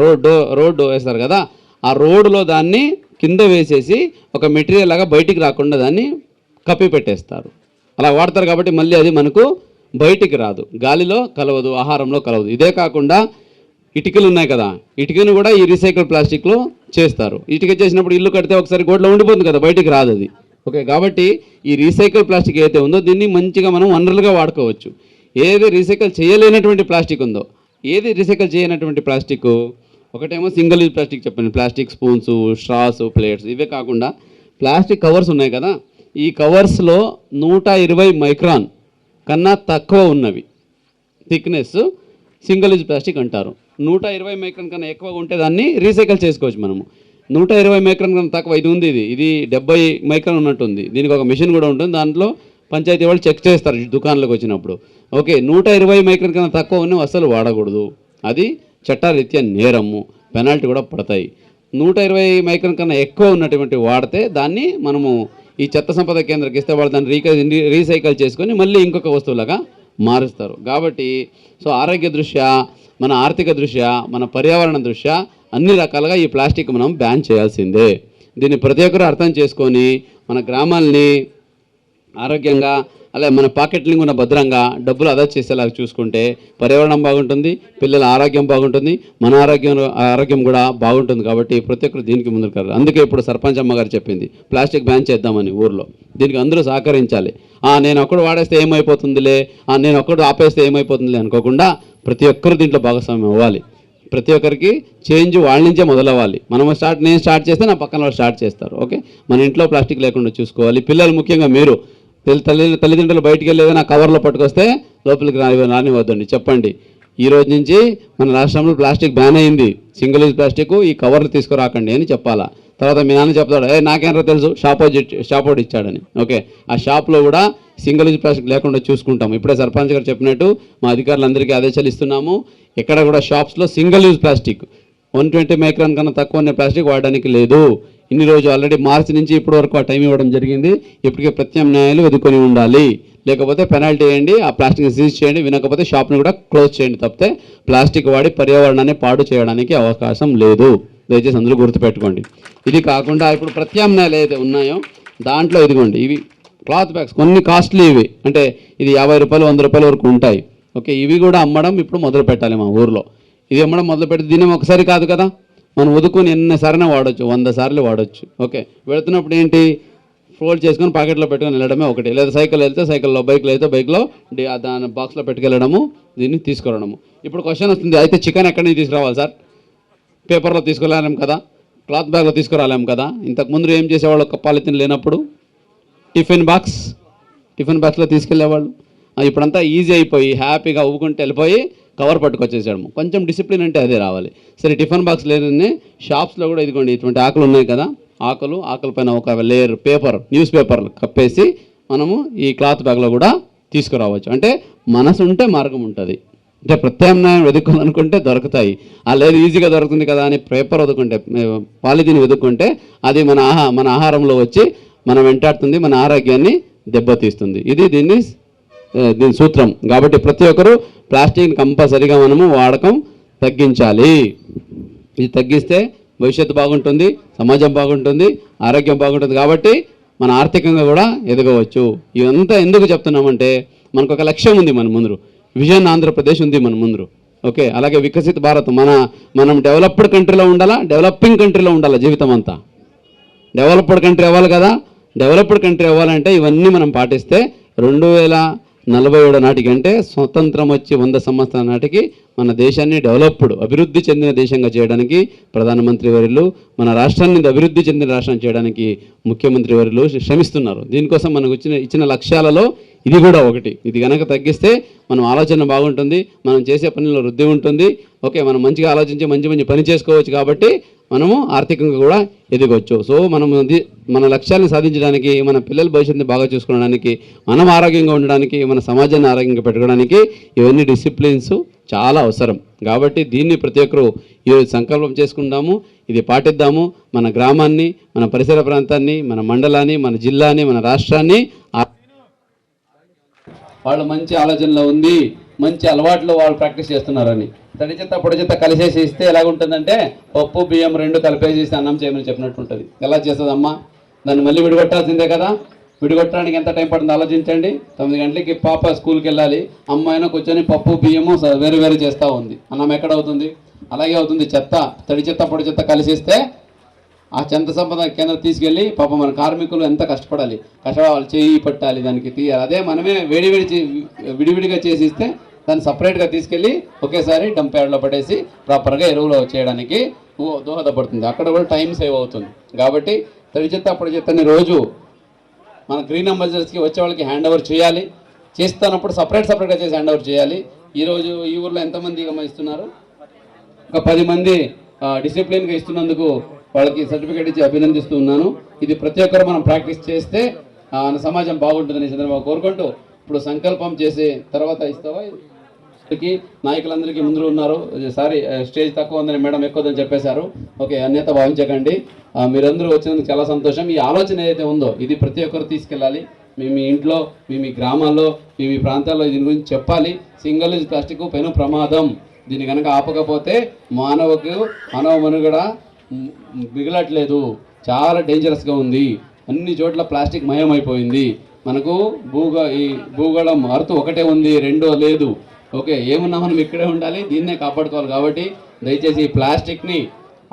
S7: రోడ్ వేస్తారు కదా, ఆ రోడ్లో దాన్ని కింద వేసేసి ఒక మెటీరియల్ లాగా బయటికి రాకుండా దాన్ని కప్పి పెట్టేస్తారు. అలా వాడతారు కాబట్టి మళ్ళీ అది మనకు బయటికి రాదు, గాలిలో కలవదు, ఆహారంలో కలవదు. ఇదే కాకుండా ఇటుకలు ఉన్నాయి కదా, ఇటుకను కూడా ఈ రీసైకిల్ ప్లాస్టిక్లో చేస్తారు. ఇటుక చేసినప్పుడు ఇల్లు కడితే ఒకసారి గోడలో ఉండిపోతుంది కదా, బయటికి రాదు అది. ఓకే, కాబట్టి ఈ రీసైకిల్ ప్లాస్టిక్ ఏదైతే ఉందో దీన్ని మంచిగా మనం వనరులుగా వాడుకోవచ్చు. ఏది రీసైకిల్ చేయలేనటువంటి ప్లాస్టిక్ ఉందో, ఏది రీసైకిల్ చేయనటువంటి ప్లాస్టిక్, ఒకటేమో సింగిల్ యూజ్ ప్లాస్టిక్ చెప్పండి, ప్లాస్టిక్ స్పూన్స్, స్ట్రాస్, ప్లేట్స్. ఇవే కాకుండా ప్లాస్టిక్ కవర్స్ ఉన్నాయి కదా, ఈ కవర్స్లో 120 మైక్రాన్ కన్నా తక్కువ ఉన్నవి థిక్నెస్ సింగిల్ యూజ్ ప్లాస్టిక్ అంటారు. 120 మైక్రాన్ కన్నా ఎక్కువగా ఉంటే దాన్ని రీసైకిల్ చేసుకోవచ్చు మనము. 120 మైక్రాన్ కన్నా తక్కువ ఇది ఉంది, ఇది 70 మైక్రాన్ ఉన్నట్టుంది. దీనికి ఒక మిషన్ కూడా ఉంటుంది, దాంట్లో పంచాయతీ వాళ్ళు చెక్ చేస్తారు దుకాణాలకు వచ్చినప్పుడు. ఓకే, 120 మైక్రాన్ కన్నా తక్కువ ఉన్నవి అస్సలు వాడకూడదు, అది చట్టరీత్యా నేరము, పెనాల్టీ కూడా పడతాయి. 120 మైక్రాన్ కన్నా ఎక్కువ ఉన్నటువంటి వాడితే దాన్ని మనము ఈ చెత్త సంపద కేంద్రానికి ఇస్తే వాళ్ళు దాన్ని రీసైకిల్ చేసుకొని మళ్ళీ ఇంకొక వస్తువులాగా మారుస్తారు. కాబట్టి సో ఆరోగ్య దృష్ట్యా, మన ఆర్థిక దృష్ట్యా, మన పర్యావరణ దృష్ట్యా అన్ని రకాలుగా ఈ ప్లాస్టిక్ మనం బ్యాన్ చేయాల్సిందే. దీన్ని ప్రతి ఒక్కరూ అర్థం చేసుకొని మన గ్రామాల్ని ఆరోగ్యంగా, అలాగే మన పాకెట్లింగ్ ఉన్న భద్రంగా డబ్బులు ఆదా చేసేలాగా చూసుకుంటే పర్యావరణం బాగుంటుంది, పిల్లల ఆరోగ్యం బాగుంటుంది, మన ఆరోగ్యం కూడా బాగుంటుంది. కాబట్టి ప్రతి ఒక్కరు దీనికి ముందుకు రావాలి. అందుకే ఇప్పుడు సర్పంచ్ అమ్మగారు చెప్పింది ప్లాస్టిక్ బ్యాన్ చేద్దామని ఊర్లో. దీనికి అందరూ సహకరించాలి. నేను ఒక్కడు వాడేస్తే ఏమైపోతుందిలే, నేను ఒక్కడు ఆపేస్తే ఏమైపోతుందిలే అనుకోకుండా ప్రతి ఒక్కరు దీంట్లో భాగస్వామ్యం అవ్వాలి. ప్రతి ఒక్కరికి చేంజ్ వాళ్ళ నుంచే మొదలవ్వాలి. నేను స్టార్ట్ చేస్తే నా పక్కన వాళ్ళు స్టార్ట్ చేస్తారు. ఓకే, మన ఇంట్లో ప్లాస్టిక్ లేకుండా చూసుకోవాలి. పిల్లలు ముఖ్యంగా మీరు తల్లిదండ్రులు బయటికి వెళ్ళేది నా కవర్లో పట్టుకొస్తే లోపలికి రానివద్దండి, చెప్పండి ఈ రోజు నుంచి మన రాష్ట్రంలో ప్లాస్టిక్ బ్యాన్ అయింది, సింగిల్ యూజ్ ప్లాస్టిక్, ఈ కవర్లు తీసుకురాకండి అని చెప్పాలా. తర్వాత మీ నాన్న చెప్తాడు, నాకేంటో తెలుసు షాప్ ఇచ్చాడని. ఓకే, ఆ షాప్లో కూడా సింగిల్ యూజ్ ప్లాస్టిక్ లేకుండా చూసుకుంటాము. ఇప్పుడే సర్పంచ్ గారు చెప్పినట్టు మా అధికారులందరికీ ఆదేశాలు ఇస్తున్నాము. ఎక్కడ కూడా షాప్స్లో సింగిల్ యూజ్ ప్లాస్టిక్ 120 మైక్రాన్ కన్నా తక్కువ ఉన్న ప్లాస్టిక్ వాడడానికి లేదు. ఇన్ని రోజు ఆల్రెడీ మార్చి నుంచి ఇప్పటి వరకు ఆ టైం ఇవ్వడం జరిగింది. ఇప్పటికే ప్రత్యామ్నాయాలు వెతుక్కొని ఉండాలి, లేకపోతే పెనాల్టీ వేయండి, ఆ ప్లాస్టిక్ని సీజ్ చేయండి, వినకపోతే షాప్ని కూడా క్లోజ్ చేయండి. తప్పితే ప్లాస్టిక్ వాడి పర్యావరణాన్ని పాడు చేయడానికి అవకాశం లేదు. దయచేసి అందరూ గుర్తుపెట్టుకోండి. ఇది కాకుండా ఇప్పుడు ప్రత్యామ్నాయాలు ఏదైతే ఉన్నాయో దాంట్లో ఇదిగోండి, ఇవి క్లాత్ బ్యాగ్స్ కొన్ని కాస్ట్లీ, ఇవి అంటే ఇది 50 రూపాయలు 100 రూపాయల వరకు ఉంటాయి. ఓకే, ఇవి కూడా అమ్మడం ఇప్పుడు మొదలు పెట్టాలి మా ఊర్లో. ఇది అమ్మడం మొదలు పెడితే దీన్ని ఒకసారి కాదు కదా, మనం వదుకొని ఎన్నిసార్లు వాడచ్చు, 100 సార్లు వాడచ్చు. ఓకే, వెళుతున్నప్పుడు ఏంటి, ఫోల్డ్ చేసుకొని పాకెట్లో పెట్టుకొని వెళ్ళడమే ఒకటి, లేదా సైకిల్ వెళ్తే సైకిల్లో, బైక్లో అయితే బైక్లో దాని బాక్స్లో పెట్టుకెళ్ళడము, దీన్ని తీసుకురావడము. ఇప్పుడు క్వశ్చన్ వస్తుంది, అయితే చికెన్ ఎక్కడి నుంచి తీసుకురావాలి సార్? పేపర్లో తీసుకురాలేం కదా, క్లాత్ బ్యాగ్లో తీసుకురాలేం కదా. ఇంతకుముందు ఏం చేసేవాళ్ళు, ఒక పాలిథిన్ లేనప్పుడు టిఫిన్ బాక్స్లో తీసుకెళ్ళేవాళ్ళు. ఇప్పుడంతా ఈజీ అయిపోయి హ్యాపీగా ఊపుకుంటూ వెళ్ళిపోయి కవర్ పట్టుకొచ్చేసాడు. కొంచెం డిసిప్లిన్ అంటే అదే రావాలి. సరే, టిఫిన్ బాక్స్ లేదని షాప్స్లో కూడా ఇదిగోండి ఇటువంటి ఆకులు ఉన్నాయి కదా, ఆకుల పైన ఒక లేయర్ న్యూస్ పేపర్ కప్పేసి మనము ఈ క్లాత్ బ్యాగ్లో కూడా తీసుకురావచ్చు. అంటే మనసు ఉంటే మార్గం ఉంటుంది. అంటే ప్రత్యామ్నాయం వెతుక్కోవాలనుకుంటే దొరుకుతాయి. లేదు ఈజీగా దొరుకుతుంది కదా అని పేపర్ వెతుక్కుంటే, పాలిథిన్ వెతుక్కుంటే అది మన ఆహారంలో వచ్చి మనం వెంటాడుతుంది, మన ఆరోగ్యాన్ని దెబ్బతీస్తుంది. ఇది దీని సూత్రం. కాబట్టి ప్రతి ఒక్కరూ ప్లాస్టిక్ని కంపల్సరీగా మనము వాడకం తగ్గించాలి. ఇది తగ్గిస్తే భవిష్యత్తు బాగుంటుంది, సమాజం బాగుంటుంది, ఆరోగ్యం బాగుంటుంది. కాబట్టి మన ఆర్థికంగా కూడా ఎదగవచ్చు. ఇదంతా ఎందుకు చెప్తున్నామంటే మనకు ఒక లక్ష్యం ఉంది, మన ముందు విజన్ ఆంధ్రప్రదేశ్ ఉంది మన ముందు. ఓకే, అలాగే వికసిత్ భారత్, మనం డెవలప్డ్ కంట్రీలో ఉండాలా, డెవలపింగ్ కంట్రీలో ఉండాలా జీవితం అంతా. డెవలప్డ్ కంట్రీ అవ్వాలి కదా, డెవలప్డ్ కంట్రీ అవ్వాలంటే ఇవన్నీ మనం పాటిస్తే 2047 నాటికి, అంటే స్వతంత్రం వచ్చి 100 సంవత్సరాల నాటికి మన దేశాన్ని డెవలప్డ్, అభివృద్ధి చెందిన దేశంగా చేయడానికి ప్రధానమంత్రి వర్యులు, మన రాష్ట్రాన్ని అభివృద్ధి చెందిన రాష్ట్రం చేయడానికి ముఖ్యమంత్రి వర్యులు శ్రమిస్తున్నారు. దీనికోసం మనకు ఇచ్చిన లక్ష్యాలలో ఇది కూడా ఒకటి. ఇది కనుక తగ్గిస్తే మనం ఆలోచన బాగుంటుంది, మనం చేసే పనిలో వృద్ధి ఉంటుంది. ఓకే, మనం మంచిగా ఆలోచించి మంచి పని చేసుకోవచ్చు, కాబట్టి మనము ఆర్థికంగా కూడా ఎదగవచ్చు. సో మన లక్ష్యాన్ని సాధించడానికి, మన పిల్లల భవిష్యత్తుని బాగా చూసుకోవడానికి, మనం ఆరోగ్యంగా ఉండడానికి, మన సమాజాన్ని ఆరోగ్యంగా పెట్టుకోవడానికి ఇవన్నీ డిసిప్లిన్స్ చాలా అవసరం. కాబట్టి దీన్ని ప్రతి ఒక్కరూ ఈరోజు సంకల్పం చేసుకుందాము, ఇది పాటిద్దాము. మన గ్రామాన్ని, మన పరిసర ప్రాంతాన్ని, మన మండలాన్ని, మన జిల్లాని, మన రాష్ట్రాన్ని, వాళ్ళు మంచి ఆలోచనలో ఉంది, మంచి అలవాట్లు వాళ్ళు ప్రాక్టీస్ చేస్తున్నారని తడి చెత్త పొడి చెత్త కలిసేసి ఇస్తే ఎలాగుంటుందంటే పప్పు బియ్యం 2 కలిపేసి ఇస్తే అన్నం చేయమని చెప్పినట్టు ఉంటుంది. ఎలా చేస్తుందమ్మా? దాన్ని మళ్ళీ విడిగొట్టాల్సిందే కదా. విడిగొట్టడానికి ఎంత టైం పడుతుంది ఆలోచించండి. 9 గంటలకి పాప స్కూల్కి వెళ్ళాలి, అమ్మాయిన కూర్చొని పప్పు బియ్యము వేరు చేస్తూ ఉంది, అన్నం ఎక్కడ అవుతుంది? అలాగే అవుతుంది చెత్త, తడి చెత్త పొడి చెత్త కలిసిస్తే ఆ చెత్త సంపద కేంద్రం తీసుకెళ్ళి పాపం మన కార్మికులు ఎంత కష్టపడాలి, వాళ్ళు చేయి పట్టాలి, దానికి తీయాలి. అదే మనమే విడివిడిగా చేసి ఇస్తే దాన్ని సపరేట్గా తీసుకెళ్ళి ఒకేసారి డంప్ యార్డ్లో పడేసి ప్రాపర్గా ఎరువులు చేయడానికి దోహదపడుతుంది. అక్కడ కూడా టైం సేవ్ అవుతుంది. కాబట్టి తడి చెత్త పొడి చెత్తని రోజు మన గ్రీన్ అంబాసిడర్స్కి వచ్చే వాళ్ళకి హ్యాండ్ ఓవర్ చేయాలి. చేస్తున్నప్పుడు సపరేట్గా చేసి హ్యాండ్ ఓవర్ చేయాలి. ఈరోజు ఈ ఊర్లో ఎంతమంది ఇస్తున్నారు? ఒక 10 మంది డిసిప్లిన్గా ఇస్తున్నందుకు వాళ్ళకి సర్టిఫికేట్ ఇచ్చి అభినందిస్తూ ఉన్నాను. ఇది ప్రతి ఒక్కరు మనం ప్రాక్టీస్ చేస్తే మన సమాజం బాగుంటుందని చంద్రబాబు కోరుకుంటూ, ఇప్పుడు సంకల్పం చేసే తర్వాత ఇస్తావా? నాయకులందరికీ ముందు ఉన్నారు. సారీ, స్టేజ్ తక్కువ ఉందని మేడం ఎక్కువదని చెప్పేశారు. ఓకే, అన్యత భావించకండి. మీరందరూ వచ్చినందుకు చాలా సంతోషం. ఈ ఆలోచన ఏదైతే ఉందో ఇది ప్రతి ఒక్కరు తీసుకెళ్ళాలి. మీ ఇంట్లో, మీ గ్రామాల్లో, మీ ప్రాంతాల్లో దీని గురించి చెప్పాలి. సింగిల్ యూజ్ ప్లాస్టిక్ పెను ప్రమాదం. దీన్ని కనుక ఆపకపోతే మానవ మనుగడ మిగలట్లేదు, చాలా డేంజరస్గా ఉంది. అన్ని చోట్ల ప్లాస్టిక్ మయమైపోయింది. మనకు ఈ భూగోళం అర్త్ ఒకటే ఉంది, రెండో లేదు. ఓకే, ఏమున్నా మనం ఇక్కడే ఉండాలి, దీన్నే కాపాడుకోవాలి. కాబట్టి దయచేసి ఈ ప్లాస్టిక్ని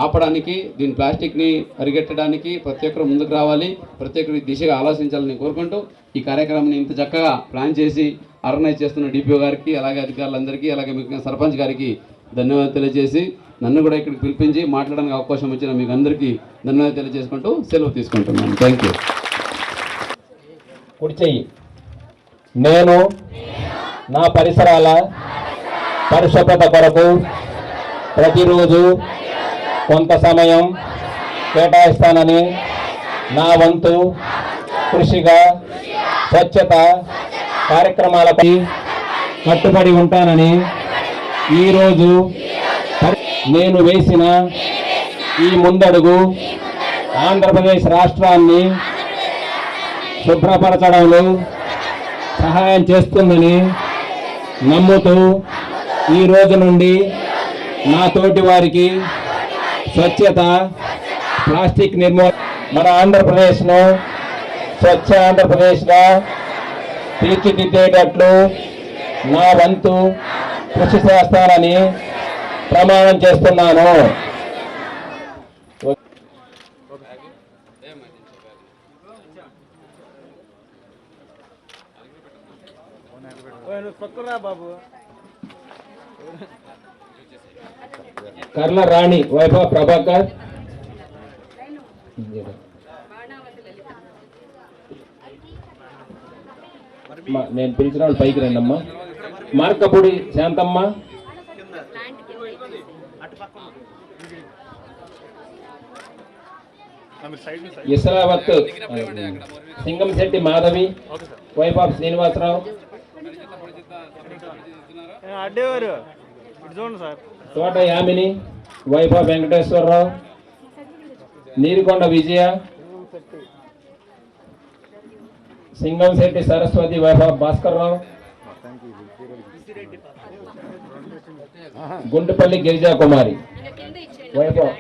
S7: ఆపడానికి, ప్లాస్టిక్ని అరిగెట్టడానికి ప్రతి ఒక్కరు ముందుకు రావాలి, ప్రతి ఒక్కరు దిశగా ఆలోచించాలని కోరుకుంటూ ఈ కార్యక్రమాన్ని ఇంత చక్కగా ప్లాన్ చేసి ఆర్గనైజ్ చేస్తున్న డిపిఓ గారికి, అలాగే అధికారులందరికీ, అలాగే ముఖ్యంగా సర్పంచ్ గారికి ధన్యవాదాలు తెలియజేసి, నన్ను కూడా ఇక్కడికి పిలిపించి మాట్లాడడానికి అవకాశం వచ్చిన మీకు అందరికీ ధన్యవాదాలు తెలియజేసుకుంటూ సెలవు తీసుకుంటున్నాను. Thank you.
S6: కుడి చెయ్యి. నేను నా పరిసరాల పరిశుభ్రత కొరకు ప్రతిరోజు కొంత సమయం కేటాయిస్తానని, నా వంతు కృషిగా స్వచ్ఛత కార్యక్రమాలపై కట్టుబడి ఉంటానని ఈరోజు నేను వేసిన ఈ ముందడుగు ఆంధ్రప్రదేశ్ రాష్ట్రాన్ని శుభ్రపరచడంలో సహాయం చేస్తుందని నమ్ముతూ ఈ రోజు నుండి నా తోటి వారికి స్వచ్ఛత, ప్లాస్టిక్ నిర్మూలన, మన ఆంధ్రప్రదేశ్ను స్వచ్ఛ ఆంధ్రప్రదేశ్గా తీర్చిదిద్దేటట్లు నా వంతు కృషి చేస్తానని ప్రమాణం చేస్తున్నాను. కర్ల రాణి వైభవ ప్రభాకర్, నేను పిలిచిన వాళ్ళు పైకి రండి అమ్మా. మార్కపూడి శాంతమ్మ, ఇస్లావత్ సింగంశెట్టి మాధవి, వైభవ్ శ్రీనివాసరావు, తోట యామిని, వైభవ్ వెంకటేశ్వరరావు, నీరుకొండ విజయ, సింగంశెట్టి సరస్వతి, వైభవ్ భాస్కర్రావు, గుంటుపల్లి గిరిజా కుమారి, వైభవ్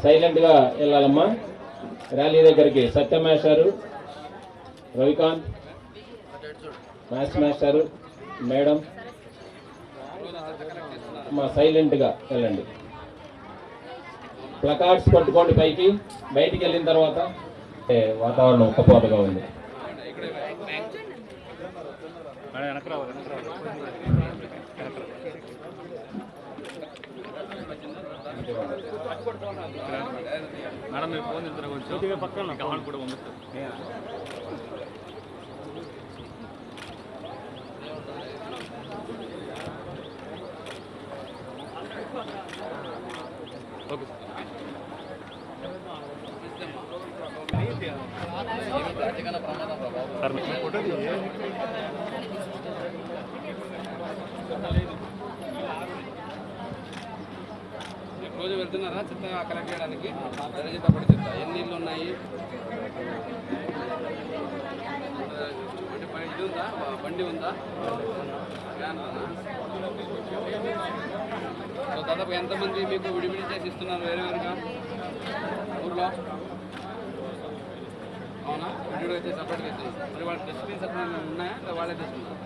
S6: సైలెంట్ గా వెళ్ళాలమ్మా. ర్యాలీ దగ్గరికి సత్యం మాస్టారు, రవికాంత్ మ్యాథ్స్ మాస్టారు, మేడం మా సైలెంట్గా వెళ్ళండి. ప్లకార్డ్స్ పట్టుకోండి పైకి. బయటికి వెళ్ళిన తర్వాత వాతావరణం ఉక్కపోతగా ఉంది.
S5: మేడం మీరు ఫోన్ కొద్దిగా పక్కన కావాలి కూడా ఉంది. ఓకే సార్
S4: రోజు వెళ్తున్నారా చెత్త కలెక్ట్ చేయడానికి? చెత్త పడి చెత్త ఎన్ని ఇళ్ళు ఉన్నాయి? ఇది ఉందా, బండి ఉందా, వ్యాన్ ఉందా? సో దాదాపు ఎంతమంది మీకు విడివిడి చేసి ఇస్తున్నారు వేరువేరుగా ఊర్లో? అవునా, విడివిడిగా చేసి సపరేట్గా ఇస్తున్నారు. మరి వాళ్ళ డస్ట్బిన్స్ అక్కడ ఉన్నాయా లేదా వాళ్ళే తెచ్చుకున్నారు?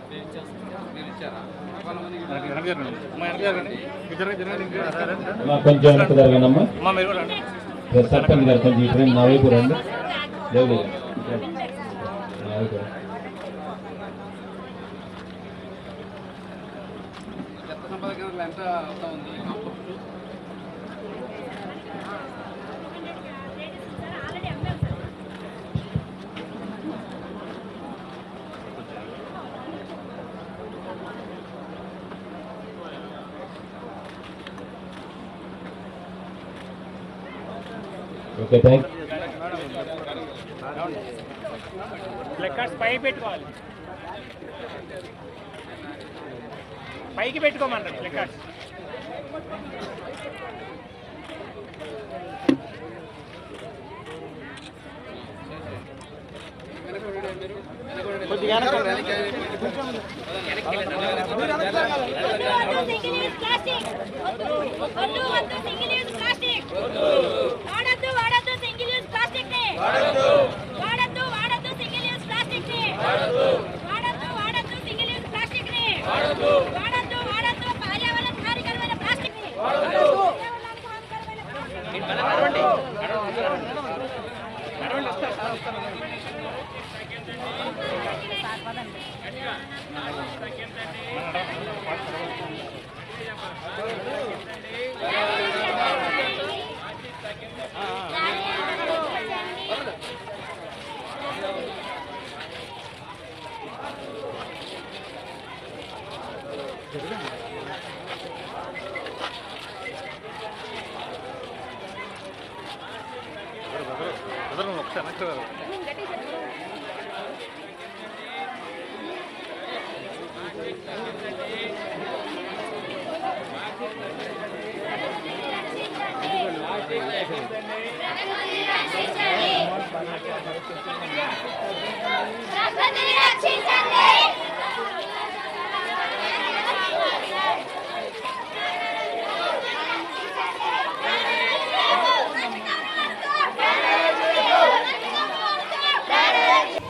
S4: మీరు ఇచ్చారా?
S6: కొంచెం వెనక్కి జరగనమ్మా. సర్పంచ్ గారు కొంచెం ఇప్పుడు నా వైపు రండి. దేవుడు
S4: చెత్త సంపద కేంద్రంలో ఎంత అవుతా ఉంది?
S6: Okay, thank you.
S5: ప్లకార్డ్స్ పై పెట్టుకోవాలి, పైకి పెట్టుకోమన్నారు ప్లకార్డ్స్. కొద్దిగా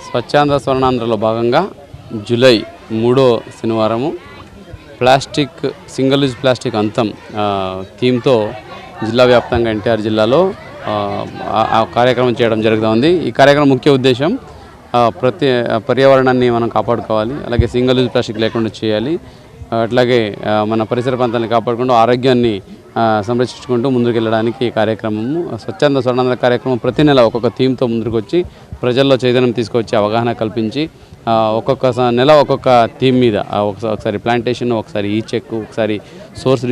S4: స్వచ్ఛాంధ్ర స్వర్ణాంధ్రలో భాగంగా జూలై 3వ శనివారము ప్లాస్టిక్ సింగిల్ యూజ్ ప్లాస్టిక్ అంతం థీమ్తో జిల్లా వ్యాప్తంగా ఎన్టీఆర్ జిల్లాలో ఆ కార్యక్రమం చేయడం జరుగుతుంది. ఈ కార్యక్రమం ముఖ్య ఉద్దేశం పర్యావరణాన్ని మనం కాపాడుకోవాలి, అలాగే సింగిల్ యూజ్ ప్లాస్టిక్ లేకుండా చేయాలి, అట్లాగే మన పరిసర ప్రాంతాన్ని కాపాడుకుంటూ ఆరోగ్యాన్ని సంరక్షించుకుంటూ ముందుకు వెళ్ళడానికి ఈ కార్యక్రమము స్వచ్ఛంద స్వర్ణాంధ్ర కార్యక్రమం ప్రతి నెల ఒక్కొక్క థీమ్తో ముందుకు వచ్చి ప్రజల్లో చైతన్యం తీసుకొచ్చి అవగాహన కల్పించి ఒక్కొక్క నెల ఒక్కొక్క థీమ్ మీద ఒకసారి ప్లాంటేషన్, ఒకసారి ఈ చెక్, ఒకసారి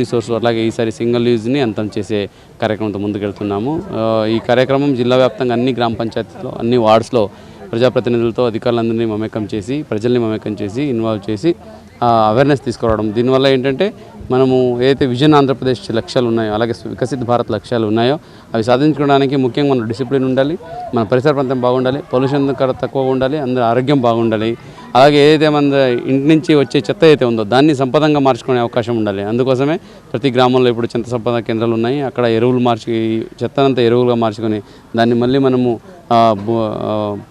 S4: రిసోర్స్ అలాగే ఈసారి సింగిల్ యూజ్ని అంతం చేసే కార్యక్రమంతో ముందుకెళ్తున్నాము. ఈ కార్యక్రమం జిల్లా వ్యాప్తంగా అన్ని గ్రామ పంచాయతీలో అన్ని వార్డ్స్లో ప్రజాప్రతినిధులతో అధికారులందరినీ మమేకం చేసి ప్రజల్ని మమేకం చేసి ఇన్వాల్వ్ చేసి అవేర్నెస్ తీసుకురావడం. దీనివల్ల ఏంటంటే మనము ఏదైతే విజన్ ఆంధ్రప్రదేశ్ లక్ష్యాలు ఉన్నాయో అలాగే వికసిత్ భారత్ లక్ష్యాలు ఉన్నాయో అవి సాధించుకోవడానికి ముఖ్యంగా మన డిసిప్లిన్ ఉండాలి, మన పరిసర ప్రాంతం బాగుండాలి, పొల్యూషన్ తక్కువ ఉండాలి, అందరి ఆరోగ్యం బాగుండాలి.
S7: అలాగే ఏదైతే మన ఇంటి నుంచి వచ్చే చెత్త అయితే ఉందో దాన్ని సంపదంగా మార్చుకునే అవకాశం ఉండాలి. అందుకోసమే ప్రతి గ్రామంలో ఇప్పుడు చెత్త సంపద కేంద్రాలు ఉన్నాయి. అక్కడ ఎరువులు చెత్తనంతా ఎరువులుగా మార్చుకొని దాన్ని మళ్ళీ మనము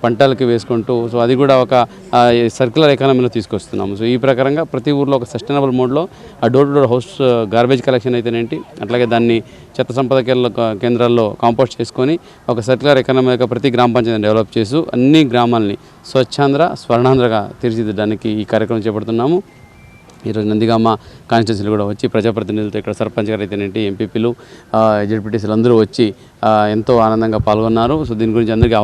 S7: పంటలకి వేసుకుంటూ, సో అది కూడా ఒక సర్క్యులర్ ఎకానమీలో తీసుకొస్తున్నాము. సో ఈ ప్రకారంగా ప్రతి ఊర్లో ఒక సస్టైనబుల్ మోడ్లో ఆ door to door house garbage collection అయితేనేంటి, అట్లాగే దాన్ని చెత్త సంపద కేంద్రాల్లో కాంపోస్ట్ చేసుకొని ఒక సర్క్యులర్ ఎకానమీగా ప్రతి గ్రామ పంచాయతీని డెవలప్ చేస్తూ అన్ని గ్రామాలని స్వచ్ఛాంధ్ర స్వర్ణాంధ్రగా తీర్చిదిద్దడానికి ఈ కార్యక్రమం చేపడుతున్నాము. ఈరోజు నందిగామ కాన్స్టిట్యూన్సీలు కూడా వచ్చి ప్రజాప్రతినిధులతో ఇక్కడ సర్పంచ్ గారు అయితేనేంటి, ఎంపీపీలు, జెడ్పీటీసీలు అందరూ వచ్చి ఎంతో ఆనందంగా పాల్గొన్నారు. సో దీని గురించి అందరికీ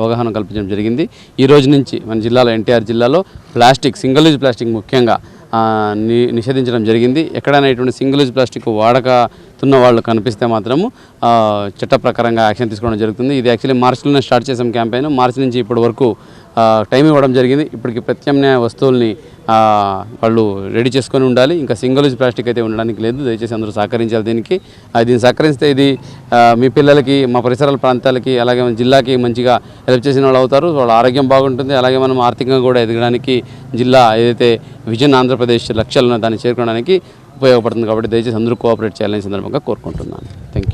S7: అవగాహన కల్పించడం జరిగింది. ఈ రోజు నుంచి మన జిల్లాలో ఎన్టీఆర్ జిల్లాలో ప్లాస్టిక్, సింగిల్ యూజ్ ప్లాస్టిక్ ముఖ్యంగా నిషేధించడం జరిగింది. ఎక్కడైనా ఇటువంటి సింగిల్ యూజ్ ప్లాస్టిక్ వాడకతున్న వాళ్ళు కనిపిస్తే మాత్రము చట్ట ప్రకారంగా యాక్షన్ తీసుకోవడం జరుగుతుంది. ఇది యాక్చువల్లీ మార్చిలోనే స్టార్ట్ చేసాం క్యాంపెయిన్. మార్చి నుంచి ఇప్పటి వరకు టైం ఇవ్వడం జరిగింది. ఇప్పటికి ప్రత్యామ్నాయ వస్తువుల్ని వాళ్ళు రెడీ చేసుకొని ఉండాలి. ఇంకా సింగిల్ యూజ్ ప్లాస్టిక్ అయితే ఉండడానికి లేదు. దయచేసి అందరూ సహకరించాలి. దీన్ని సహకరిస్తే ఇది మీ పిల్లలకి, మా పరిసరాల ప్రాంతాలకి, అలాగే మన జిల్లాకి మంచిగా హెల్ప్ చేసిన వాళ్ళు అవుతారు. వాళ్ళ ఆరోగ్యం బాగుంటుంది. అలాగే మనం ఆర్థికంగా కూడా ఎదగడానికి, జిల్లా ఏదైతే విజన్ ఆంధ్రప్రదేశ్ లక్ష్యాలను దాన్ని చేరుకోవడానికి ఉపయోగపడుతుంది. కాబట్టి దయచేసి అందరూ కోఆపరేట్ చేయాలని సందర్భంగా కోరుకుంటున్నాను. Thank you.